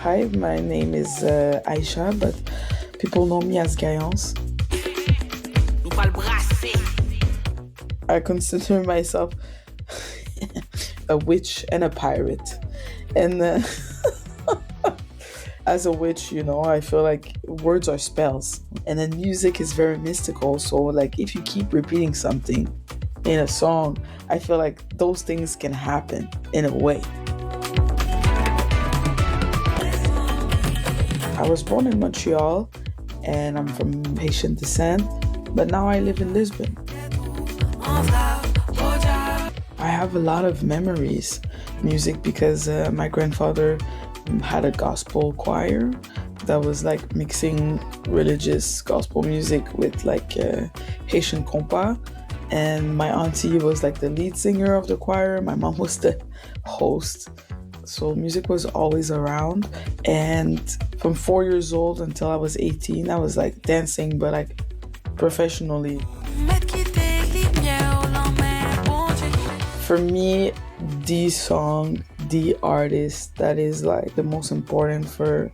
Hi, my name is Aisha, but people know me as Gayance. I consider myself a witch and a pirate. And as a witch, I feel like words are spells. And then music is very mystical. So, like, if you keep repeating something in a song, I feel like those things can happen in a way. I was born in Montreal and I'm from Haitian descent, but now I live in Lisbon. I have a lot of memories, music, because my grandfather had a gospel choir that was like mixing religious gospel music with like Haitian compas. And my auntie was like the lead singer of the choir. My mom was the host. So music was always around. And from 4 years old until I was 18, I was like dancing, but like professionally. For me, the song, the artist that is like the most important for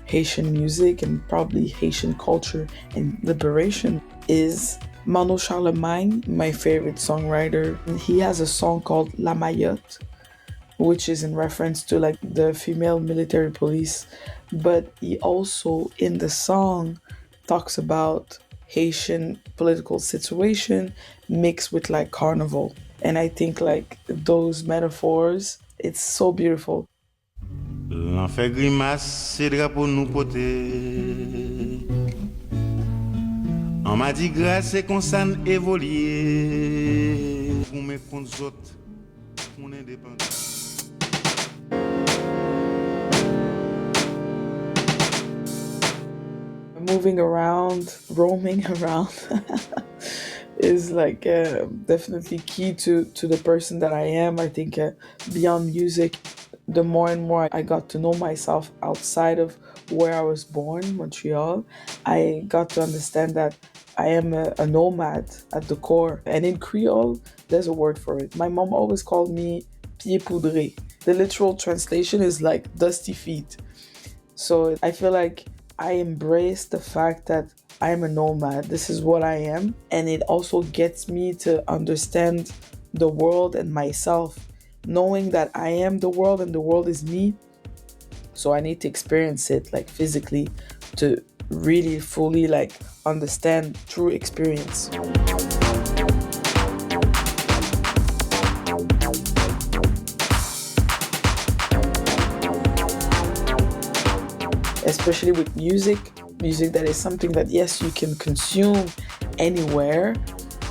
Haitian music and probably Haitian culture and liberation is Mano Charlemagne, my favorite songwriter. He has a song called La Mayotte, which is in reference to like the female military police. But he also in the song talks about Haitian political situation mixed with like carnival. And I think like those metaphors, it's so beautiful. L'an fait grimace, c'est drapeau nous poter. On m'a dit grâce c'est qu'on s'en évoluer. Pour mes comptes autres, mon indépendance. Moving around, roaming around is like definitely key to the person that I am. I think beyond music, the more and more I got to know myself outside of where I was born, Montreal, I got to understand that I am a nomad at the core. And in Creole, there's a word for it. My mom always called me pied poudré. The literal translation is like dusty feet. So I feel like I embrace the fact that I am a nomad. This is what I am. And it also gets me to understand the world and myself, knowing that I am the world and the world is me. So I need to experience it like physically to really fully like understand true experience. Especially with music that is something that yes, you can consume anywhere,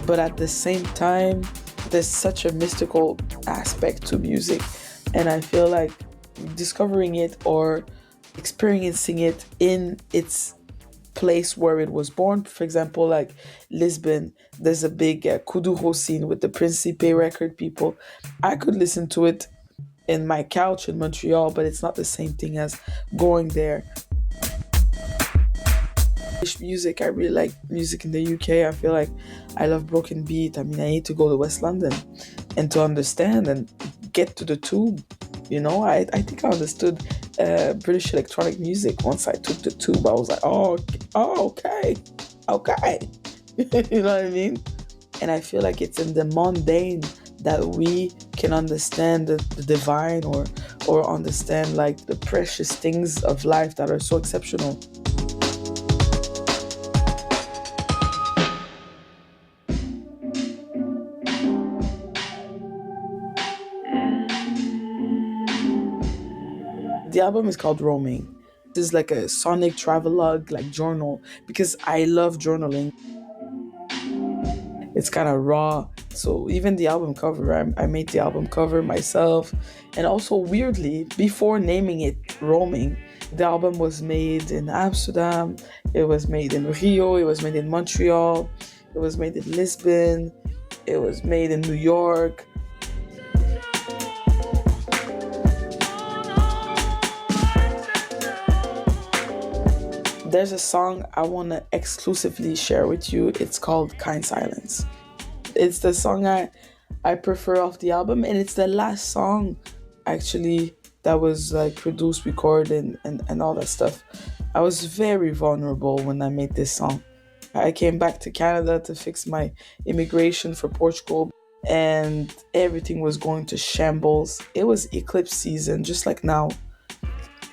but at the same time there's such a mystical aspect to music, and I feel like discovering it or experiencing it in its place where it was born. For example, like Lisbon, there's a big kuduro scene with the Principe record people. I could listen to it in my couch in Montreal, but it's not the same thing as going there. Music, I really like music in the UK. I feel like I love Broken Beat. I mean, I need to go to West London and to understand and get to the tube. I think I understood British electronic music once I took the tube. I was like, okay, okay. You know what I mean? And I feel like it's in the mundane that we can understand the divine or understand like the precious things of life that are so exceptional. The album is called Roaming. This is like a sonic travelogue, like journal, because I love journaling. It's kind of raw. So even the album cover, I made the album cover myself. And also weirdly, before naming it Roaming, the album was made in Amsterdam, it was made in Rio, it was made in Montreal, it was made in Lisbon, it was made in New York. There's a song I want to exclusively share with you. It's called Kind Silence. It's the song I prefer off the album, and it's the last song actually that was like produced, recorded, and all that stuff. I was very vulnerable when I made this song. I came back to Canada to fix my immigration for Portugal, and everything was going to shambles. It was eclipse season, just like now.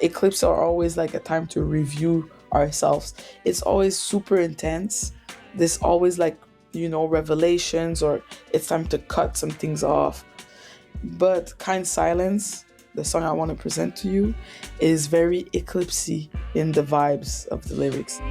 Eclipses are always like a time to review ourselves. It's always super intense. There's always like, revelations, or it's time to cut some things off. But Kind Silence, the song I want to present to you, is very eclipsy in the vibes of the lyrics.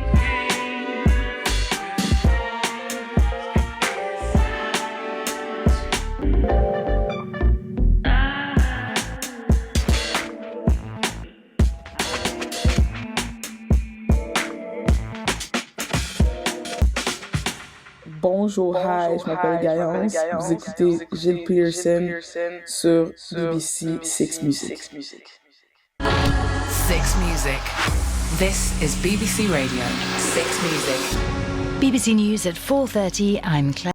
Bonjour, hi, je m'appelle Gaïance. Vous écoutez Gilles Peterson sur BBC Six Music. Six Music. This is BBC Radio 6 Music. BBC News at 4:30. I'm Claire.